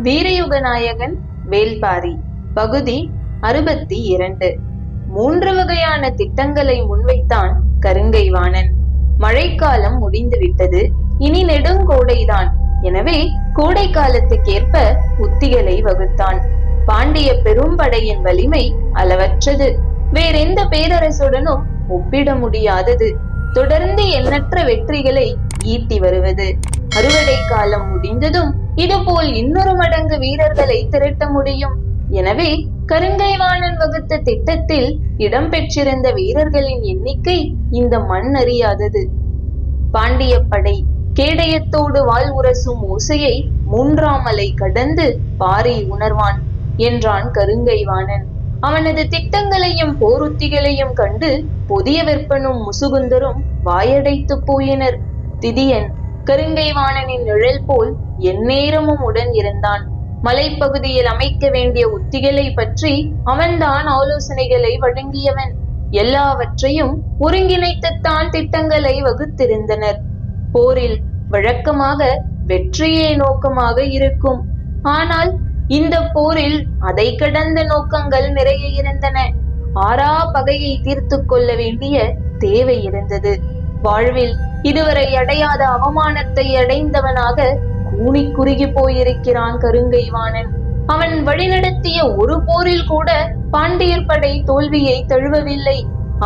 வீரயுக நாயகன் வேல்பாரி பகுதி 62. 3 வகையான திட்டங்களை முன்வைத்தான் கருங்கை வாணன். மழைக்காலம் முடிந்துவிட்டது, இனி நெடுங்கோடைதான். எனவே கோடை காலத்துக்கேற்ப உத்திகளை வகுத்தான். பாண்டிய பெரும்படையின் வலிமை அளவற்றது, வேறெந்த பேரரசுடனும் ஒப்பிட முடியாதது. தொடர்ந்து எண்ணற்ற வெற்றிகளை ஈட்டி வருவது. அறுவடை காலம் முடிந்ததும் இதுபோல் இன்னொரு மடங்கு வீரர்களை திரட்ட முடியும். எனவே கருங்கை வாணன் வகுத்த திட்டத்தில் இடம்பெற்றிருந்த வீரர்களின் எண்ணிக்கை இந்த மண் அறியாதது. பாண்டிய படை கேடயத்தோடு வாள் உரசும் ஓசையை 3ஆம் மலை கடந்து பாரி உணர்வான் என்றான் கருங்கை வாணன். அவனது திட்டங்களையும் போருத்திகளையும் கண்டு புதிய வெப்பனும் முசுகுந்தரும் வாயடைத்து போயினர். திதியன் கருங்கை வாணனின் நிழல் போல் எந்நேரமும் உடன் இருந்தான். மலைப்பகுதியில் அமைக்க வேண்டிய உத்திகளை பற்றி அவன்தான் ஆலோசனைகளை வழங்கியவன். எல்லாவற்றையும் ஒருங்கிணைத்துத்தான் திட்டங்களை வகுத்திருந்தனர். போரில் வழக்கமாக வெற்றியே நோக்கமாக இருக்கும். ஆனால் இந்த போரில் அதை கடந்த நோக்கங்கள் நிறைய இருந்தன. ஆறா பகையை தீர்த்து கொள்ள வேண்டிய தேவை இருந்தது. வாழ்வில் இதுவரை அடையாத அவமானத்தை அடைந்தவனாக கூனி குறுகி போயிருக்கிறான் கருங்கை வாணன். அவன் வழிநடத்திய ஒரு போரில் கூட பாண்டியர் படை தோல்வியை தழுவவில்லை.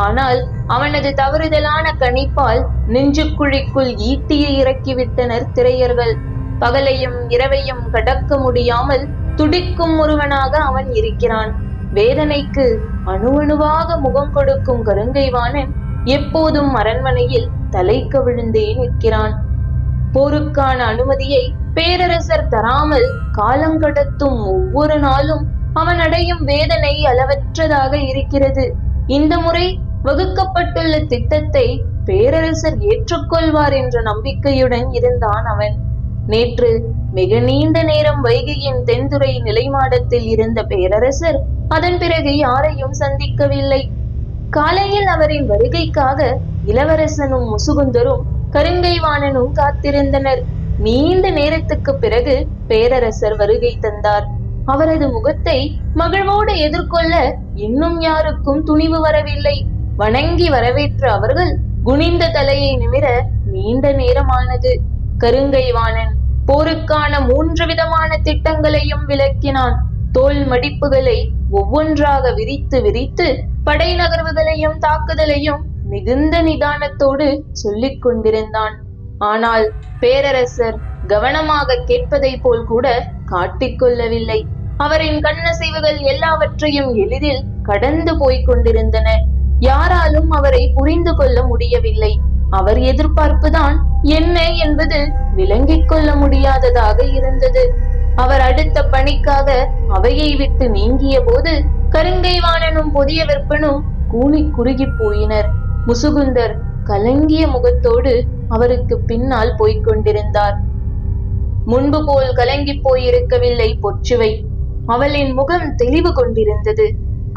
ஆனால் அவனது தவறுதலான கணிப்பால் நெஞ்சுக்குழிக்குள் ஈட்டியை இறக்கிவிட்டனர் திரையர்கள். பகலையும் இரவையும் கடக்க முடியாமல் துடிக்கும் ஒருவனாக அவன் இருக்கிறான். வேதனைக்கு அணுவணுவாக முகம் கொடுக்கும் கருங்கை வாணன் எப்போதும் அரண்மனையில் தலை கவிழ்ந்தே நிற்கிறான். போருக்கான அனுமதியை பேரரசர் தராமல் காலங்கடத்தும் ஒவ்வொரு நாளும் அவன் அடையும் வேதனை அளவற்றதாக இருக்கிறது. இந்த முறை வகுக்கப்பட்டுள்ள திட்டத்தை பேரரசர் ஏற்றுக்கொள்வார் என்ற நம்பிக்கையுடன் இருந்தான் அவன். நேற்று மிக நீண்ட நேரம் வைகையின் தென்துறை நிலைமாடத்தில் இருந்த பேரரசர் அதன் பிறகு யாரையும் சந்திக்கவில்லை. காலையில் அவரின் வருகைக்காக இளவரசனும் முசுகுந்தரும் கருங்கை வாணனும் காத்திருந்தனர். நீண்ட நேரத்துக்கு பிறகு பேரரசர் வருகை தந்தார். அவரது முகத்தை மகிழ்வோடு எதிர்கொள்ள இன்னும் யாருக்கும் துணிவு வரவில்லை. வணங்கி வரவேற்ற அவர்கள் குனிந்த தலையை நிமிர நீண்ட நேரமானது. கருங்கை வாணன் போருக்கான 3 விதமான திட்டங்களையும் விளக்கினான். தோல் மடிப்புகளை ஒவ்வொன்றாக விரித்து விரித்து படை நகர்வுகளையும் தாக்குதலையும் மிகுந்த நிதானத்தோடு சொல்லிக் கொண்டிருந்தான். ஆனால் பேரரசர் கவனமாக கேட்பதை போல் கூட காட்டிக்கொள்ளவில்லை. அவரின் கண்ணசைவுகள் எல்லாவற்றையும் எளிதில் கடந்து போய்க் கொண்டிருந்தன. யாராலும் அவரை புரிந்து கொள்ள முடியவில்லை. அவர் எதிர்பார்ப்புதான் என்ன என்பது விளங்கிக் கொள்ள முடியாததாக இருந்தது. அவர் அடுத்த பணிக்காக அவையை விட்டு நீங்கிய போது கருங்கை வாணனும் புதிய வெப்பனும் கூனி குறுகி போயினர். முசுகுந்தர் கலங்கிய முகத்தோடு அவருக்கு பின்னால் போய்க் கொண்டிருந்தார். முன்பு போல் கலங்கி போயிருக்கவில்லை பொற்றுவை. அவளின் முகம் தெளிவு கொண்டிருந்தது.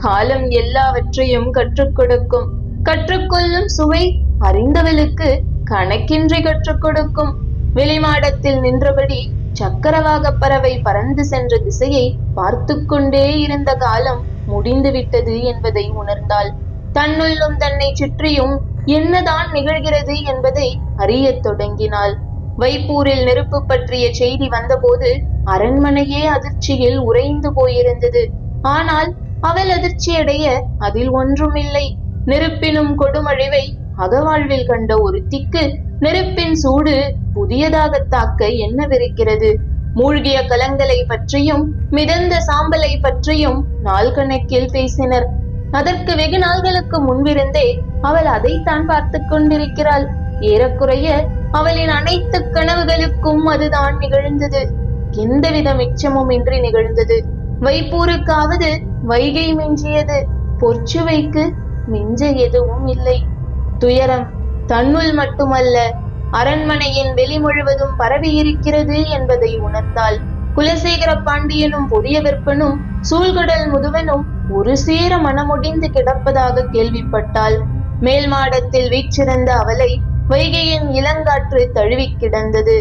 காலம் எல்லாவற்றையும் கற்றுக் கொடுக்கும். கற்றுக்கொள்ளும் சுவை அறிந்தவளுக்கு கணக்கின்றி கற்றுக் கொடுக்கும். வெளிமாடத்தில் நின்றபடி சக்கரவாக பறவை பறந்து சென்ற திசையை பார்த்து கொண்டே இருந்த காலம் முடிந்து விட்டது என்பதை உணர்ந்தாள். தன்னுள்ளும் தன்னை சுற்றியும் என்னதான் நிகழ்கிறது என்பதை அறிய தொடங்கினாள். வைப்பூரில் நெருப்பு பற்றிய செய்தி வந்தபோது அரண்மனையே அதிர்ச்சியில் உறைந்து போயிருந்தது. ஆனால் அவள் அதிர்ச்சியடைய அதில் ஒன்றுமில்லை. நெருப்பினும் கொடுமழிவை அகவாழ்வில் கண்ட ஒருத்திக்கு நெருப்பின் சூடு புதியதாக தாக்க என்னவிருக்கிறது? மூழ்கிய கலங்களை பற்றியும் மிதந்த சாம்பலை பற்றியும் நாள் கணக்கில் பேசினர். அதற்கு வெகு நாள்களுக்கு முன்பிருந்தே அவள் அதைத்தான் பார்த்து கொண்டிருக்கிறாள். ஏறக்குறைய அவளின் அனைத்து கனவுகளுக்கும் அதுதான் நிகழ்ந்தது. எந்தவித மிச்சமும் இன்றி நிகழ்ந்தது. வைப்பூருக்காவது வைகை மிஞ்சியது, பொற்சுவைக்கு மிஞ்ச எதுவும் இல்லை. துயரம் தன்னுள் மட்டுமல்ல, அரண்மனையின் வெளி முழுவதும் பரவி இருக்கிறது என்பதை உணர்ந்தாள். குலசேகர பாண்டியனும் புதிய வெப்பனும் சூழ்கடல் முதுவனும் ஒரு சேர மனமுடிந்து கிடப்பதாக கேள்விப்பட்டாள். மேல் மாடத்தில் வீற்றிருந்த அவளை வைகையின் இளங்காற்று தழுவி கிடந்தது.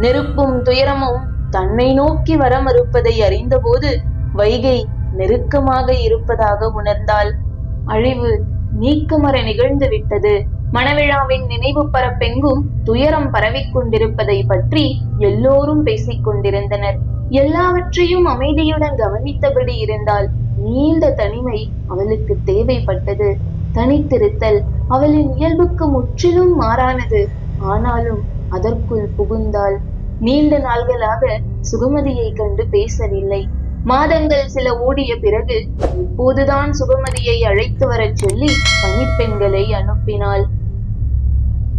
நெருப்பும் துயரமும் தன்னை நோக்கி வர மறுப்பதை அறிந்தபோது வைகை நெருக்கமாக இருப்பதாக உணர்ந்தாள். அழிவு நீக்கமற நிகழ்ந்து விட்டது. மணவிழாவின் நினைவு பரப்பெங்கும் துயரம் பரவிக் கொண்டிருப்பதை பற்றி எல்லோரும் பேசிக் கொண்டிருந்தனர். எல்லாவற்றையும் அமைதியுடன் கவனித்தபடி இருந்தால் நீண்ட தனிமை அவளுக்கு தேவைப்பட்டது. தனித்திருத்தல் அவளின் இயல்புக்கு முற்றிலும் மாறானது. ஆனாலும் அதற்குள் புகுந்தாள். நீண்ட நாள்களாக சுகமதியை கண்டு பேசவில்லை. மாதங்கள் சில ஓடிய பிறகு இப்போதுதான் சுகமதியை அழைத்து வரச் சொல்லி பணிப்பெண்களை அனுப்பினாள்.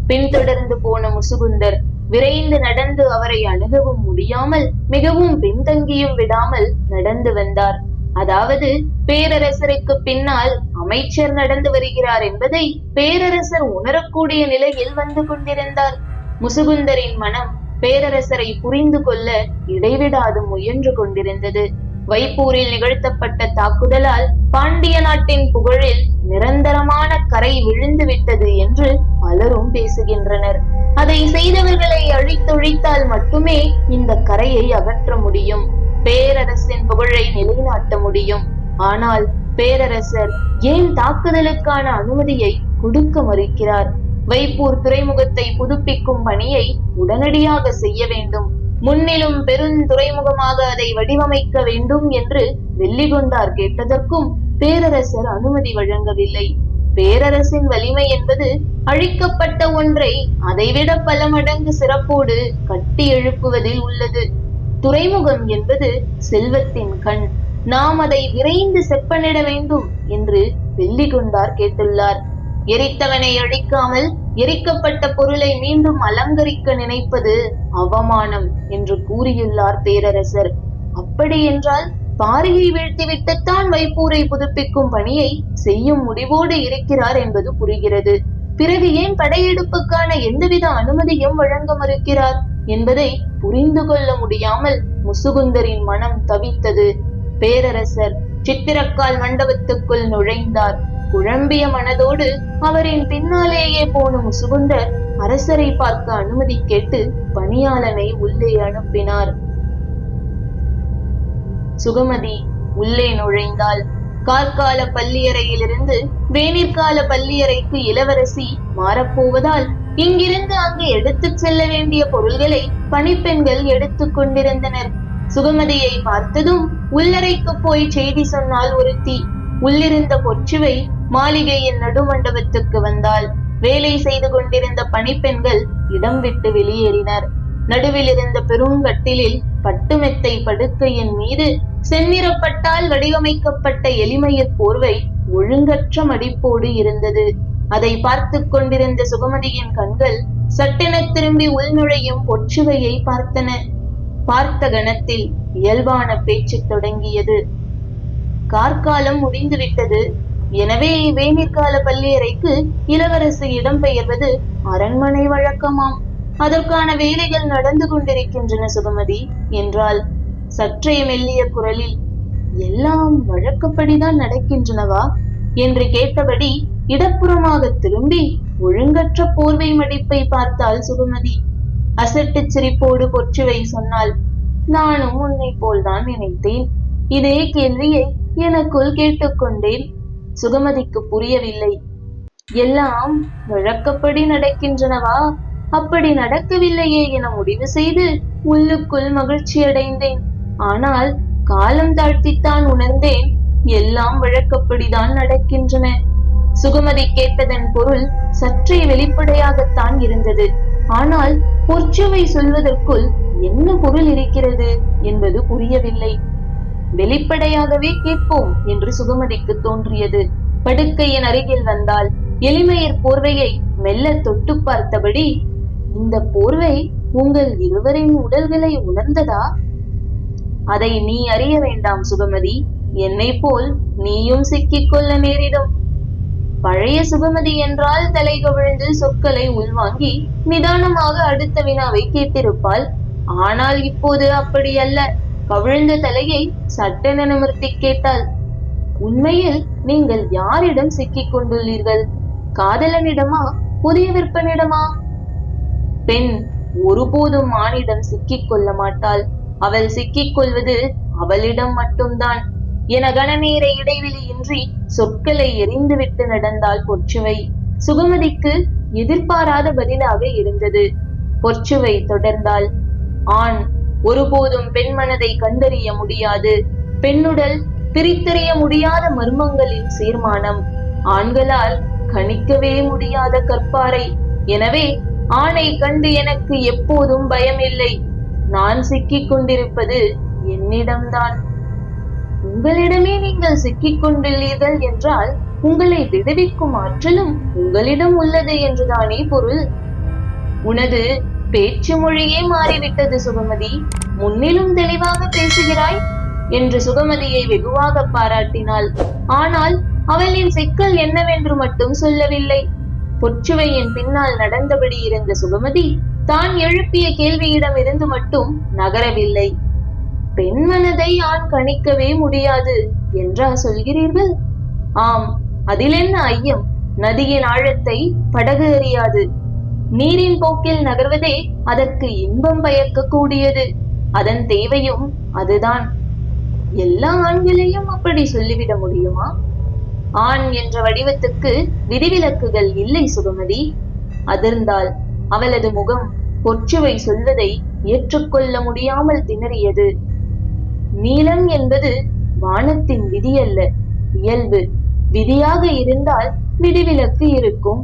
பின்தொடர்ந்து போன முசுகுந்தர் விரைந்து நடந்து அவரை அணுகவும் முடியாமல் மிகவும் பின்தங்கியும் விடாமல் நடந்து வந்தார். அதாவது பேரரசருக்கு பின்னால் அமைச்சர் நடந்து வருகிறார் என்பதை பேரரசர் உணரக்கூடிய நிலையில் வந்து கொண்டிருந்தார். முசுகுந்தரின் மனம் பேரரசரை புரிந்து கொள்ள இடைவிடாது முயன்று கொண்டிருந்தது. வைப்பூரில் நிகழ்த்தப்பட்ட தாக்குதலால் பாண்டிய நாட்டின் புகழில் நிரந்தரமான கரை விழுந்து விட்டது என்று பலரும் பேசுகின்றனர். அதை செய்தவர்களை அழித்தொழித்தால் மட்டுமே இந்த கரையை அகற்ற முடியும், பேரரசின் புகழை நிலைநாட்ட முடியும். ஆனால் பேரரசர் ஏன் தாக்குதலுக்கான அனுமதியை கொடுக்க மறுக்கிறார்? வைப்பூர் துறைமுகத்தை புதுப்பிக்கும் பணியை உடனடியாக செய்ய வேண்டும், முன்னிலும் பெருந்துறைமுகமாக அதை வடிவமைக்க வேண்டும் என்று வெள்ளிகொண்டார் கேட்டதற்கும் பேரரசர் அனுமதி வழங்கவில்லை. பேரரசின் வலிமை என்பது அழிக்கப்பட்ட ஒன்றை அதைவிட பல மடங்கு சிறப்போடு கட்டி எழுப்புவதில் உள்ளது. துறைமுகம் என்பது செல்வத்தின் கண், நாம் அதை விரைந்து செப்பனிட வேண்டும் என்று வெள்ளிகொண்டார் கேட்டுள்ளார். எரித்தவனை அழிக்காமல் எரிக்கப்பட்ட பொருளை மீண்டும் அலங்கரிக்க நினைப்பது அவமானம் என்று கூறியுள்ளார் பேரரசர். அப்படி என்றால் பாரியை வீழ்த்திவிட்டுத்தான் வைப்பூரை புதுப்பிக்கும் பணியை செய்யும் முடிவோடு இருக்கிறார் என்பது புரிகிறது. பிறகு ஏன் படையெடுப்புக்கான எந்தவித அனுமதியும் வழங்க மறுக்கிறார் என்பதை புரிந்து கொள்ள முடியாமல் முசுகுந்தரின் மனம் தவித்தது. பேரரசர் சித்திரக்கால் மண்டபத்துக்குள் நுழைந்தார். குழம்பிய மனதோடு அவரின் பின்னாலேயே போன முசுகுந்தர் அரசரை பார்க்க அனுமதி கேட்டு பணியாளனை உள்ளே அனுப்பினார். சுகமதி உள்ளே நுழைந்தாள். கார்கால பள்ளியறையிலிருந்து வேனிற்கால பள்ளியறைக்கு இளவரசி மாறப்போவதால் இங்கிருந்து அங்கு எடுத்துச் செல்ல வேண்டிய பொருள்களை பணிப்பெண்கள் எடுத்துக் கொண்டிருந்தனர். சுகமதியை பார்த்ததும் உள்ளறைக்கு போய் செய்தி சொன்னால் ஒருத்தி. உள்ளிருந்த பொச்சுவை மாளிகையின் நடுமண்டபத்துக்கு வந்தாள். வேலை செய்து கொண்டிருந்த பணிப்பெண்கள் இடம் விட்டு வெளியேறினர். நடுவில் இருந்த பெருங்கட்டிலில் பட்டுமெத்தை படுக்கையின் மீது செந்நிறப்பட்டால் வடிவமைக்கப்பட்ட எளிமையர் போர்வை ஒழுங்கற்ற மடிப்போடு இருந்தது. அதை பார்த்து கொண்டிருந்த சுகமதியின் கண்கள் சட்டென திரும்பி உள்நுழையும் பொச்சுவையை பார்த்தன. பார்த்த கணத்தில் இயல்பான பேச்சு தொடங்கியது. கார்காலம் முடிந்துவிட்டது. எனவே வேனிற்கால பள்ளியறைக்கு இளவரசி இடம்பெயர்வது அரண்மனை வழக்கமாம். அதற்கான வேலைகள் நடந்து கொண்டிருக்கின்றன சுகமதி என்றால் சற்றே மெல்லிய குரலில், எல்லாம் வழக்கப்படிதான் நடக்கின்றனவா என்று கேட்டபடி இடப்புறமாக திரும்பி ஒழுங்கற்ற போர்வை மடிப்பை பார்த்தாள் சுகமதி. அசட்டு சிரிப்போடு பொற்றுவை சொன்னாள், நானும் உன்னை போல்தான் நினைத்தேன். இதே கேள்வியை எனக்குள் கேட்டுக்கொண்டேன். சுகமதிக்கு புரியவில்லை. எல்லாம் வழக்கப்படி நடக்கின்றனவா? அப்படி நடக்கவில்லையே என முடிவு செய்து உள்ளுக்குள் மகிழ்ச்சி அடைந்தேன். ஆனால் காலம் தாழ்த்தித்தான் உணர்ந்தேன், எல்லாம் வழக்கப்படிதான் நடக்கின்றன. சுகமதி கேட்டதன் பொருள் சற்றே வெளிப்படையாகத்தான் இருந்தது. ஆனால் பொற்சுவை சொல்வதற்குள் என்ன பொருள் இருக்கிறது என்பது புரியவில்லை. வெளிப்படையாகவே கேட்போம் என்று சுகமதிக்கு தோன்றியது. படுக்கையின் அருகில் வந்தால் எளிமையர் போர்வையை மெல்ல தொட்டு பார்த்தபடி, இந்த போர்வை உங்கள் இருவரின் உடல்களை உணர்ந்ததா? அதை நீ அறிய வேண்டாம் சுகமதி. என்னை போல் நீயும் சிக்கிக்கொள்ள நேரிடும். பழைய சுகமதி என்றால் தலை கவிழ்ந்து சொற்களை உள்வாங்கி நிதானமாக அடுத்த வினாவை கேட்டிருப்பாள். ஆனால் இப்போது அப்படி அல்ல. கவிழ்ந்த தலையை சட்டென நிமிர்த்தி கேட்டாள். உண்மையில் நீங்கள் யாரிடம் சிக்கிக் கொண்டுள்ளீர்கள்? காதலனிடமா, புதிய விற்பனிடமா? பெண் ஒருபோதும் ஆணிடம் சிக்கிக் கொள்ள மாட்டாள். அவள் சிக்கிக் கொள்வது அவளிடம் மட்டும்தான் என கனநேர இடைவெளியின்றி சொற்களை எறிந்துவிட்டு நடந்தாள் பொற்சுவை. சுகமதிக்கு எதிர்பாராத பதிலாக இருந்தது. பொற்சுவை தொடர்ந்தாள். ஆண் ஒருபோதும் பெண் மனதை கண்டறிய முடியாது. பெண்ணுடல் பிரித்தறிய முடியாத மர்மங்களின் சீர்மானம். ஆண்களால் கணிக்கவே முடியாத கற்பாறை. எனவே ஆணை கண்டு எனக்கு எப்போதும் பயமில்லை. நான் சிக்கிக் கொண்டிருப்பது என்னிடம்தான். உங்களிடமே நீங்கள் சிக்கிக் கொண்டுள்ளீர்கள் என்றால் உங்களை விடுவிக்கும் ஆற்றலும் உங்களிடம் உள்ளது என்றுதானே பொருள். உனது பேச்சு மொழியே மாறிவிட்டது சுகமதி. முன்னிலும் தெளிவாக பேசுகிறாய் என்று சுகமதியை வெகுவாக பாராட்டினாள். ஆனால் அவளின் சிக்கல் என்னவென்று மட்டும் சொல்லவில்லை. பொற்சுவையின் பின்னால் நடந்தபடி இருந்த சுகமதி தான் எழுப்பிய கேள்வியிடம் இருந்து மட்டும் நகரவில்லை. பெண் மனதை ஆண் கணிக்கவே முடியாது என்றா சொல்கிறீர்கள்? ஆம், அதில் என்ன ஐயம்? நதியின் ஆழத்தை படகு அறியாது. நீரின் போக்கில் நகர்வதே அதற்கு இன்பம் பயக்க கூடியது. அதன் தேவையும் அதுதான். எல்லா ஆண்களையும் அப்படி சொல்லிவிட முடியுமா? ஆண் என்ற வடிவத்துக்கு விதிவிலக்குகள் இல்லை சுகமதி. அதிர்ந்தாள். அவளது முகம் பொற்சுவை சொல்வதை ஏற்றுக்கொள்ள முடியாமல் திணறியது. நீலம் என்பது வானத்தின் விதியல்ல, இயல்பு. விதியாக இருந்தால் விதிவிலக்கு இருக்கும்,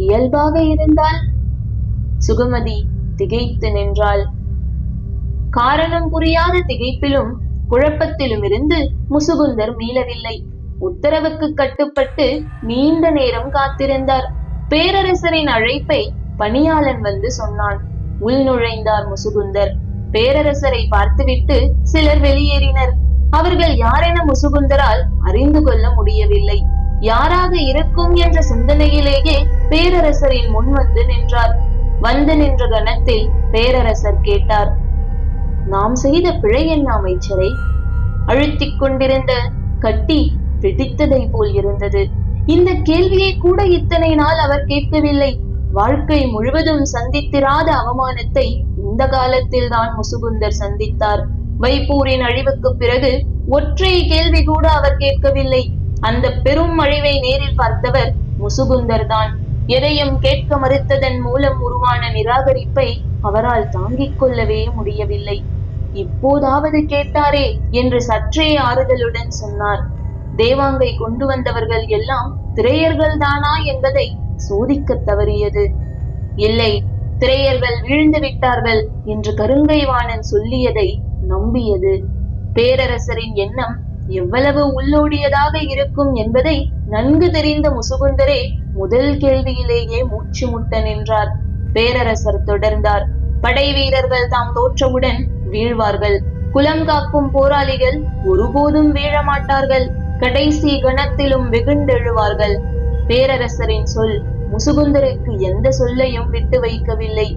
இயல்பாக இருந்தால். சுகமதி திகைத்து நின்றாள். காரணம் புரியாத திகைப்பிலும் குழப்பத்திலும் இருந்து முசுகுந்தர் மீளவில்லை. உத்தரவுக்கு கட்டுப்பட்டு நீண்ட நேரம் காத்திருந்தார். பேரரசரின் அழைப்பை பணியாளன் வந்து சொன்னான். உள் நுழைந்தார் முசுகுந்தர். பேரரசரை பார்த்துவிட்டு சிலர் வெளியேறினர். அவர்கள் யாரென முசுகுந்தரால் அறிந்து கொள்ள முடியவில்லை. யாராக இருக்கும் என்ற சிந்தனையிலேயே பேரரசரின் முன் வந்து நின்றார். வந்து நின்ற கணத்தில் பேரரசர் கேட்டார், நாம் செய்த பிழை என்ன அமைச்சரை? அழுத்திக் கொண்டிருந்த கட்டி பிடித்ததை போல் இருந்தது. இந்த கேள்வியை கூட இத்தனை நாள் அவர் கேட்கவில்லை. வாழ்க்கை முழுவதும் சந்தித்திராத அவமானத்தை இந்த காலத்தில் தான் முசுகுந்தர் சந்தித்தார். வைப்பூரின் அழிவுக்கு பிறகு ஒற்றை கேள்வி கூட அவர் கேட்கவில்லை. அந்த பெரும் அழிவை நேரில் பார்த்தவர் முசுகுந்தர் தான். எதையும் கேட்க மறுத்ததன் மூலம் உருவான நிராகரிப்பை அவரால் தாங்கிக் கொள்ளவே முடியவில்லை. இப்போதாவது கேட்டாரே என்று சற்றே ஆறுதலுடன் சொன்னார். தேவாங்கை கொண்டு வந்தவர்கள் எல்லாம் திரையர்கள் தானா என்பதை சோதிக்க தவறியது. இல்லை, திரையர்கள் வீழ்ந்து விட்டார்கள் என்று கருங்கைவாணன் சொல்லியதை நம்பியது. பேரரசரின் எண்ணம் எவ்வளவு உள்ளோடியதாக இருக்கும் என்பதை நன்கு தெரிந்த முசுகுந்தரே முதல் கேள்வியிலேயே மூச்சு முட்ட நின்றார். பேரரசர் தொடர்ந்தார். படை வீரர்கள் தாம் தோற்றவுடன் வீழ்வார்கள். குலம் காக்கும் போராளிகள் ஒருபோதும் வீழமாட்டார்கள். கடைசி கணத்திலும் வெகுண்டெழுவார்கள். பேரரசரின் சொல் முசுகுந்தருக்கு எந்த சொல்லையும் விட்டு வைக்கவில்லை.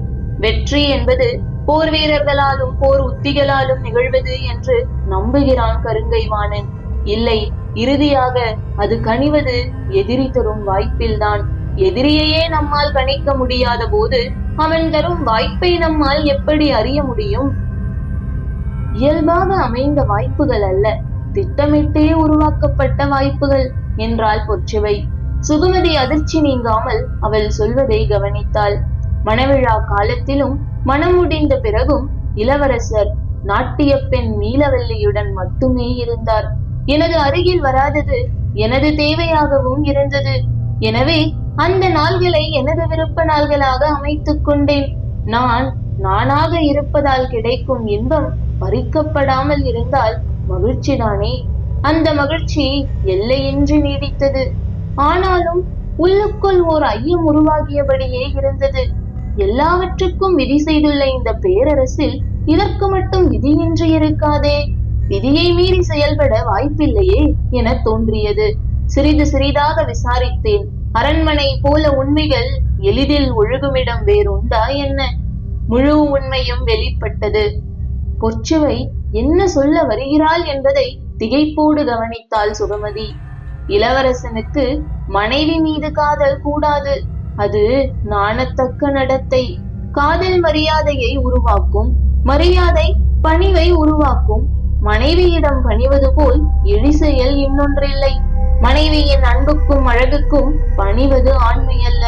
வெற்றி என்பது போர் வீரர்களாலும் போர் உத்திகளாலும் நிகழ்வது என்று நம்புகிறான் கருங்கைவாணன். இல்லை, இறுதியாக அது கனிவது எதிரி தரும் வாய்ப்பில்தான். எதிரியையே நம்மால் கணிக்க முடியாத போது அவன் தரும் வாய்ப்பை நம்மால் எப்படி அறிய முடியும்? இயல்பாக அமைந்த வாய்ப்புகள் அல்ல, திட்டமிட்டே உருவாக்கப்பட்ட வாய்ப்புகள் என்றாள் பொற்சுவை. சுகமதி அதிர்ச்சி நீங்காமல் அவள் சொல்வதை கவனித்தாள். மணவிழா காலத்திலும் மனம் முடிந்த பிறகும் இளவரசர் நாட்டிய பெண் நீலவல்லியுடன் மட்டுமே இருந்தார். எனது அருகில் வராதது எனது தேவையாகவும் இருந்தது. எனவே அந்த நாள்களை எனது விருப்ப நாள்களாக அமைத்துக் கொண்டேன். நானாக இருப்பதால் கிடைக்கும் இன்பம் பறிக்கப்படாமல் இருந்தால் மகிழ்ச்சிதானே. அந்த மகிழ்ச்சி எல்லையின்றி நீடித்தது. ஆனாலும் உள்ளுக்குள் ஓர் ஐயம் உருவாகியபடியே இருந்தது. எல்லாவற்றுக்கும் விதி செய்துள்ள இந்த பேரரசில் இதற்கு மட்டும் விதியின்றி இருக்காதே, விதியை மீறி செயல்பட வாய்ப்பில்லையே என தோன்றியது. சிறிது சிறிதாக விசாரித்தேன். அரண்மனை போல உண்மைகள் எளிதில் ஒழுகுமிடம் வேறுண்டா என்ன? முழு உண்மையும் வெளிப்பட்டது. பொற்சுவை என்ன சொல்ல வருகிறாள் என்பதை திகைப்போடு கவனித்தாள் சுகமதி. இளவரசனுக்கு மனைவி மீது காதல் கூடாது. அது நாணத்தக்க நடத்தை. காதல் மரியாதையை உருவாக்கும். மரியாதை பணிவை உருவாக்கும். மனைவியிடம் பணிவது போல் எழி செயல் இன்னொன்றில்லை. மனைவியின் அன்புக்கும் அழகுக்கும் பணிவது ஆண்மை அல்ல.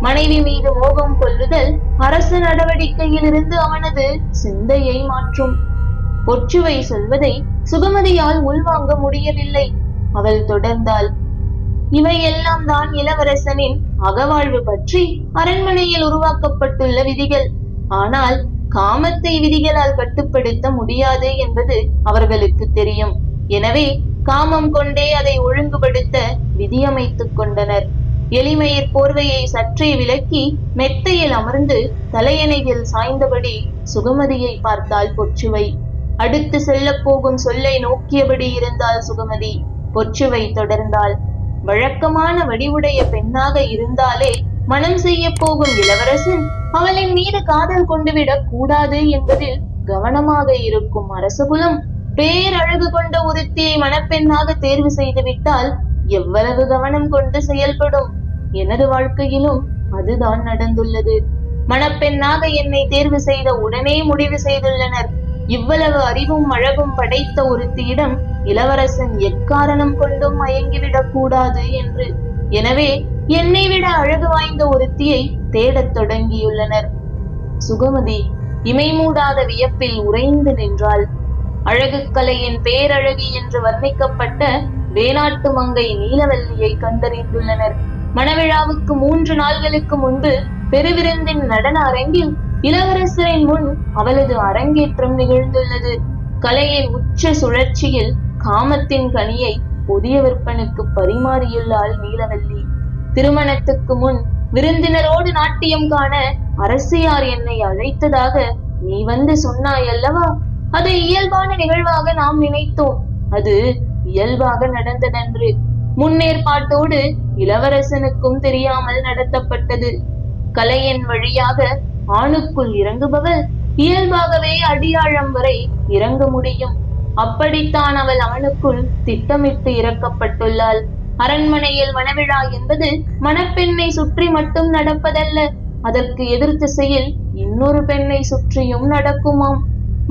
மனைவி மீது மோகம் கொள்ளுதல் அரசு நடவடிக்கையில் இருந்து அவனது சிந்தையை மாற்றும். பொற்றுவை சொல்வதை சுகமதியால் உள்வாங்க முடியவில்லை. அவள் தொடர்ந்தாள். இவையெல்லாம் தான் இளவரசனின் அகவாழ்வு பற்றி அரண்மனையில் உருவாக்கப்பட்டுள்ள விதிகள். ஆனால் காமத்தை விதிகளால் கட்டுப்படுத்த முடியாது என்பது அவர்களுக்கு தெரியும். எனவே காமம் கொண்டே அதை ஒழுங்குபடுத்த விதியமைத்துக் கொண்டனர். எளிமையர் போர்வையை சற்றே விலக்கி மெத்தையில் அமர்ந்து தலையணையில் சாய்ந்தபடி சுகமதியை பார்த்தாள் பொற்றுவை. அடுத்து செல்ல போகும் சொல்லை நோக்கியபடி இருந்தாள் சுகமதி. பொற்றுவை தொடர்ந்தாள். வழக்கமான வடிவுடைய பெண்ணாக இருந்தாலே மனம் செய்ய போகும் இளவரசன் அவளின் மீது காதல் கொண்டுவிடக் கூடாது என்பதில் கவனமாக இருக்கும் அரசகுலம் பேரழகு கொண்ட ஒருத்தியை மணப்பெண்ணாக தேர்வு செய்து விட்டால் எவ்வளவு கவனம் கொண்டு செயல்படும். எனது வாழ்க்கையிலும் அதுதான் நடந்துள்ளது. மணப்பெண்ணாக என்னை தேர்வு செய்த உடனே முடிவு செய்துள்ளனர். இவ்வளவு அறிவும் அழகும் படைத்த ஒருத்தியிடம் இளவரசன் எக்காரணம் கொண்டும் மயங்கிவிடக் கூடாது என்று. எனவே என்னை விட அழகு வாய்ந்த ஒருத்தியை தேடத் தொடங்கியுள்ளனர். சுகமதி இமை மூடாத வியப்பில் உறைந்து நின்றாள். அழகு கலையின் பேரழகி என்று வர்ணிக்கப்பட்ட வேணாட்டு மங்கை நீலவல்லியை கண்டறிந்துள்ளனர். மணவிழாவுக்கு 3 நாள்களுக்கு முன்பு பெருவிருந்தின் நடன அரங்கில் இளவரசரின் முன் அவளது அரங்கேற்றம் நிகழ்ந்துள்ளது. கலையின் உச்ச சுழற்சியில் காமத்தின் கனியை புதிய விற்பனுக்கு பரிமாறியுள்ளாள் நீலவல்லி. திருமணத்துக்கு முன் விருந்தினரோடு நாட்டியம் காண அரசியார் என்னை அழைத்ததாக நீ வந்து சொன்னாய் அல்லவா? அதை இயல்பான நிகழ்வாக நாம் நினைத்தோம். அது இயல்பாக நடந்ததன்று. முன்னேற்பாட்டோடு இளவரசனுக்கும் தெரியாமல் நடத்தப்பட்டது. கலையின் வழியாக ஆணுக்குள் இறங்குபவள் இயல்பாகவே அடியாழம் வரை இறங்க முடியும். அப்படித்தான் அவள் அவனுக்குள் திட்டமிட்டு இறக்கப்பட்டுள்ளாள். அரண்மனையில் மணவிழா என்பது மணப்பெண்ணை சுற்றி மட்டும் நடப்பதல்ல, அதற்கு எதிர் திசையில் இன்னொரு பெண்ணை சுற்றியும் நடக்குமாம்.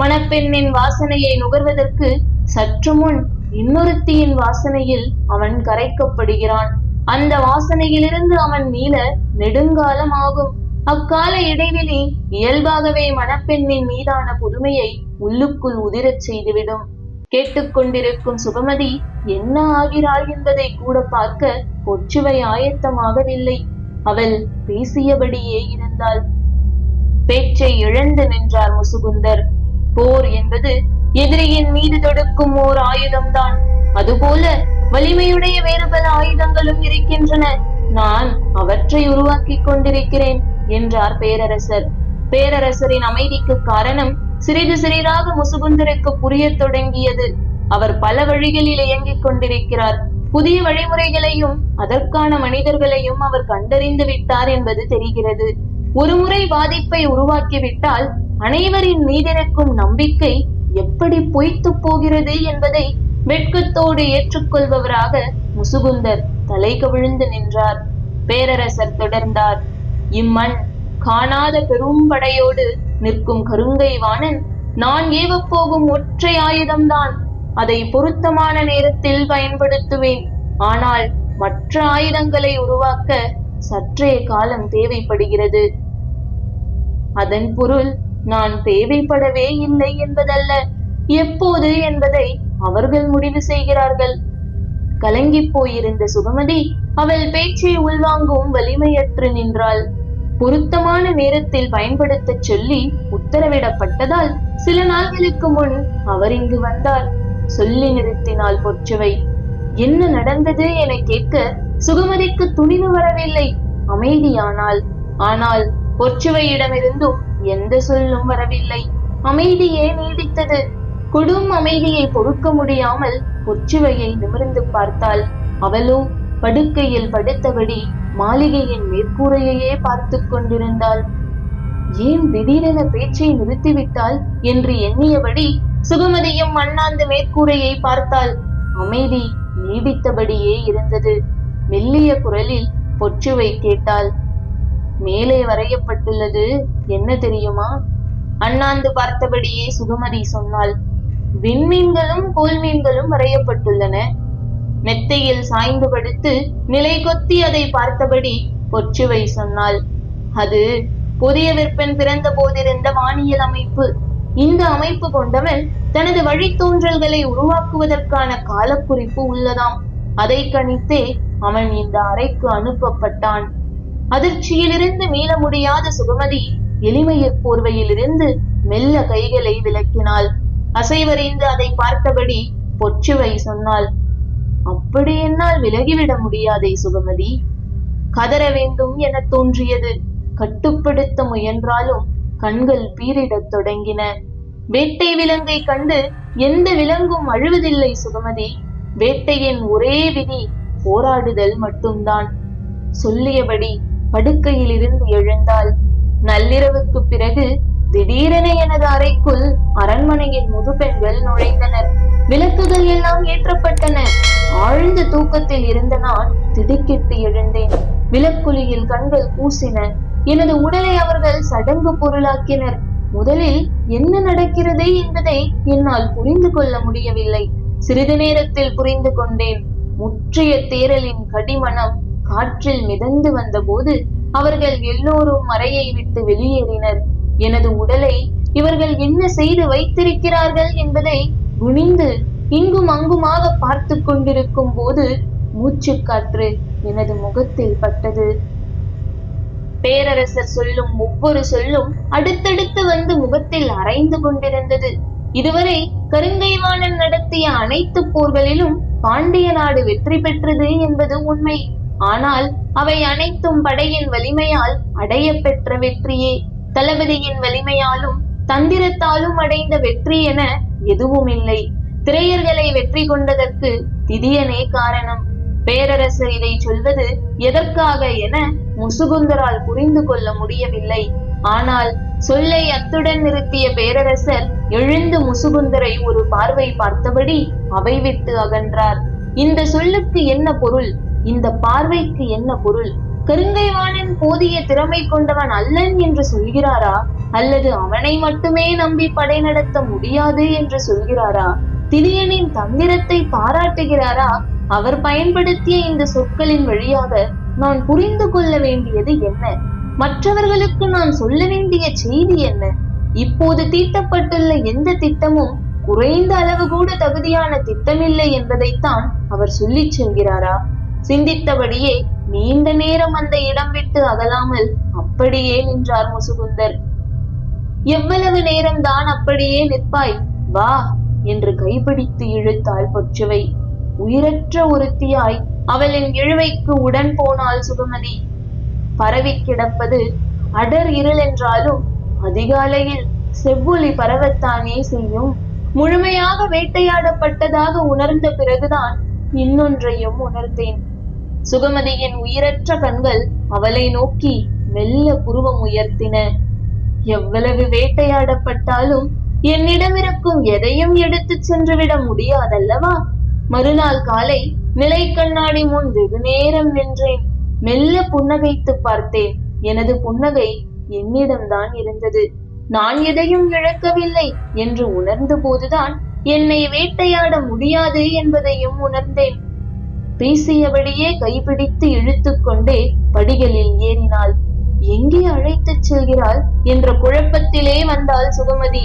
மணப்பெண்ணின் வாசனையை நுகர்வதற்கு சற்று முன் இன்னொருத்தியின் வாசனையில் அவன் கரைக்கப்படுகிறான். அந்த வாசனையிலிருந்து அவன் மீள நெடுங்காலம் ஆகும். அக்கால இடைவெளி இயல்பாகவே மணப்பெண்ணின் மீதான புதுமையை உள்ளுக்குள் உதிரச் செய்துவிடும். கேட்டுக்கொண்டிருக்கும் சுகமதி என்ன ஆகிறாள் என்பதை கூட பார்க்க பொற்றுவை ஆயத்தமாகவில்லை. அவள் பேசியபடியே இருந்தாள். பேச்சை இழந்து நின்றார் முசுகுந்தர். போர் என்பது எதிரியின் மீது தொடுக்கும் ஓர் ஆயுதம்தான். அதுபோல வலிமையுடைய வேறு பல ஆயுதங்களும் இருக்கின்றன. நான் அவற்றை உருவாக்கி கொண்டிருக்கிறேன் என்றார் பேரரசர். பேரரசரின் அமைதிக்கு காரணம் சிறிது சிறிதாக முசுகுந்தருக்கு புரிய தொடங்கியது. அவர் பல வழிகளில் இயங்கிக் கொண்டிருக்கிறார். புதிய வழிமுறைகளையும் அதற்கான மனிதர்களையும் அவர் கண்டறிந்து விட்டார் என்பது தெரிகிறது. ஒருமுறை பாதிப்பை உருவாக்கிவிட்டால் அனைவரின் மீதிருக்கும் நம்பிக்கை எப்படி பொய்த்து போகிறது என்பதை வெட்கத்தோடு ஏற்றுக்கொள்பவராக முசுகுந்தர் தலை கவிழ்ந்து நின்றார். பேரரசர் தொடர்ந்தார். இம்மண் காணாத பெரும் படையோடு நிற்கும் கருங்கை வாணன் நான் ஏவப்போகும் ஒற்றை ஆயுதம்தான். அதை பொருத்தமான நேரத்தில் பயன்படுத்துவேன். ஆனால் மற்ற ஆயுதங்களை உருவாக்க சற்றே காலம் தேவைப்படுகிறது. அதன் பொருள் நான் தேவைப்படவே இல்லை என்பதல்ல, எப்போது என்பதை அவர்கள் முடிவு செய்கிறார்கள். கலங்கி போயிருந்த சுகமதி அவள் பேச்சை உள்வாங்கும் வலிமையற்று நின்றாள். பொருத்தமான நேரத்தில் பயன்படுத்த சொல்லி உத்தரவிடப்பட்டதால் சில நாள்களுக்கு முன் அவர் இங்கு வந்தார். சொல்லி நிறுத்தினாள் பொற்றுவை. என்ன நடந்தது என கேட்க சுகமதிக்கு துணிவு வரவில்லை. அமைதியானாள். ஆனால் பொற்றுவையிடமிருந்தும் எந்த சொல்லும் வரவில்லை. அமைதியே நீடித்தது. கொடும் அமைதியை பொறுக்க முடியாமல் பொற்றுவையை நிமிர்ந்து பார்த்தாள். அவளோ படுக்கையில் படுத்தபடி மாளிகையின் மேற்கூரையையே பார்த்து கொண்டிருந்தாள். ஏன் திடீரென பேச்சை நிறுத்திவிட்டாள் என்று எண்ணியபடி சுகமதியும் அண்ணாந்து மேற்கூரையை பார்த்தாள். அமைதி நீடித்தபடியே இருந்தது. மெல்லிய குரலில் பொற்றுவை கேட்டாள். மேலே வரையப்பட்டுள்ளது என்ன தெரியுமா? அண்ணாந்து பார்த்தபடியே சுகமதி சொன்னாள். விண்மீன்களும் கோல்மீன்களும் வரையப்பட்டுள்ளன. மெத்தையில் சாய்ந்து படுத்து நிலை கொத்தி அதை பார்த்தபடி பொச்சுவை சொன்னாள். அது புதிய விற்பன் பிறந்த போதிருந்த வானியல் அமைப்பு. இந்த அமைப்பு கொண்டவன் தனது வழித்தோன்றல்களை உருவாக்குவதற்கான காலக்குறிப்பு உள்ளதாம். அதை கணித்தே அவன் இந்த அறைக்கு அனுப்பப்பட்டான். அதிர்ச்சியிலிருந்து மீள முடியாத சுகமதி எளிமையற் போர்வையிலிருந்து மெல்ல கைகளை விலக்கினாள். அசைவறிந்து அதை பார்த்தபடி பொச்சுவை சொன்னாள். அப்படி என்னால் விலகிவிட முடியாதே சுகமதி. கதற வேண்டும் என தோன்றியது. கட்டுப்படுத்த முயன்றாலும் கண்கள் பீரிடத் தொடங்கின. வேட்டை விலங்கை கண்டு எந்த விலங்கும் அழுவதில்லை சுகமதி. வேட்டையின் ஒரே விதி போராடுதல் மட்டும்தான். சொல்லியபடி படுக்கையில் இருந்து எழுந்தாள். நள்ளிரவுக்கு பிறகு திடீரென எனது அறைக்குள் அரண்மனையின் முதுபெண்கள் நுழைந்தனர். விளக்குகள் எல்லாம் ஏற்றப்பட்டன. ஆழ்ந்த தூக்கத்தில் இருந்த நான் திடுக்கிட்டு எழுந்தேன். விளக்குலியில் கண்கள் கூசின. எனது உடலை அவர்கள் சடங்கு பொருளாக்கினர். முதலில் என்ன நடக்கிறது என்பதை என்னால் புரிந்து கொள்ள முடியவில்லை. சிறிது நேரத்தில் புரிந்து கொண்டேன். முற்றிய தேரலின் கடிமணம் காற்றில் மிதந்து வந்த போது அவர்கள் எல்லோரும் அறையை விட்டு வெளியேறினர். எனது உடலை இவர்கள் என்ன செய்து வைத்திருக்கிறார்கள் என்பதை குனிந்து இங்கும் அங்குமாக பார்த்து கொண்டிருக்கும் போது மூச்சு காற்று எனது முகத்தில் பட்டது. பேரரசர் சொல்லும் ஒவ்வொரு சொல்லும் அடுத்தடுத்து வந்து முகத்தில் அரைந்து கொண்டிருந்தது. இதுவரை கருங்கைவாணன் நடத்திய அனைத்து போர்களிலும் பாண்டிய நாடு வெற்றி பெற்றது என்பது உண்மை. ஆனால் அவை அனைத்தும் படையின் வலிமையால் அடைய பெற்ற வெற்றியே. தளபதியின் வலிமையாலும் தந்திரத்தாலும் அடைந்த வெற்றி என எதுவும் இல்லை. திரையர்களை வெற்றி கொண்டதற்கு திதியனே காரணம். பேரரசர் இதை சொல்வது எதற்காக என முசுகுந்தரால் புரிந்து கொள்ள முடியவில்லை. ஆனால் சொல்லை அத்துடன் நிறுத்திய பேரரசர் எழுந்து முசுகுந்தரை ஒரு பார்வை பார்த்தபடி அவை விட்டு அகன்றார். இந்த சொல்லுக்கு என்ன பொருள்? இந்த பார்வைக்கு என்ன பொருள்? கருங்கைவாணன் போதிய திறமை கொண்டவன் அல்லன் என்று சொல்கிறாரா, அல்லது அவனை மட்டுமே நம்பி படை நடத்த முடியாது என்று சொல்கிறாரா? திதியனின் தந்திரத்தை பாராட்டுகிறாரா? அவர் பயன்படுத்திய இந்த சொற்களின் வழியாக நான் புரிந்து கொள்ள வேண்டியது என்ன? மற்றவர்களுக்கு நான் சொல்ல வேண்டிய செய்தி என்ன? இப்போது தீட்டப்பட்டுள்ள எந்த திட்டமும் குறைந்த அளவு கூட தகுதியான திட்டமில்லை என்பதைத்தான் அவர் சொல்லிச் செல்கிறாரா? சிந்தித்தபடியே நீண்ட நேரம் அந்த இடம் விட்டு அகலாமல் அப்படியே நின்றார் முசுகுந்தர். எவ்வளவு நேரம்தான் அப்படியே நிற்பாய்? வா என்று கைப்பிடித்து இழுத்தாள் பொச்சுவை. உயிரற்ற ஒருத்தியாய் அவளின் இழுவைக்கு உடன் போனாள் சுகமதி. பரவி கிடப்பது அடர் இருள் என்றாலும் அதிகாலையில் செவ்வொளி பரவத்தானே செய்யும். முழுமையாக வேட்டையாடப்பட்டதாக உணர்ந்த பிறகுதான் இன்னொன்றையும் உணர்ந்தேன். சுகமதியின் உயிரற்ற கண்கள் அவளை நோக்கி மெல்ல புருவம் உயர்த்தின. எவ்வளவு வேட்டையாடப்பட்டாலும் என்னிடம் இருக்கும் எதையும் எடுத்து சென்றுவிட முடியாதல்லவா? மறுநாள் காலை நிலை கண்ணாடி முன் வெகு நேரம் நின்றேன். மெல்ல புன்னகைத்து பார்த்தேன். எனது புன்னகை என்னிடம்தான் இருந்தது. நான் எதையும் இழக்கவில்லை என்று உணர்ந்த போதுதான் என்னை வேட்டையாட முடியாது என்பதையும் உணர்ந்தேன். பேசியபடியே கைப்பிடித்து இழுத்து கொண்டே படிகளில் ஏறினாள். எங்கே அழைத்துச் செல்கிறாள் என்ற குழப்பத்திலே வந்தாள் சுகமதி.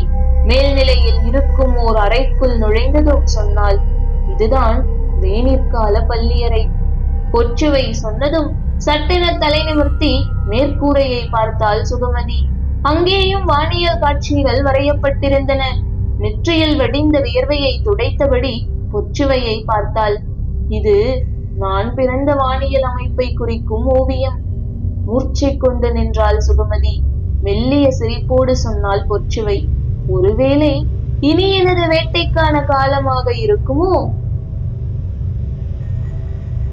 மேல்நிலையில் இருக்கும் ஓர் அறைக்குள் நுழைந்ததும் சொன்னாள், இதுதான் வேணிற்கால பள்ளியறை. பொச்சுவை சொன்னதும் சட்டென தலை நிமிர்த்தி மேற்கூரையை பார்த்தாள் சுகமதி. அங்கேயும் வானியல் காட்சிகள் வரையப்பட்டிருந்தன. நெற்றியில் வடிந்த வியர்வையை துடைத்தபடி பொச்சுவையை பார்த்தாள். இது நான் பிறந்த வானியல் அமைப்பை குறிக்கும் ஓவியம். மூர்ச்சை கொண்டு நின்றாள் சுகமதி. மெல்லிய சிரிப்போடு சொன்னாள் பொச்சுவை, ஒருவேளை இனி எனது வேட்டைக்கான காலமாக இருக்குமோ?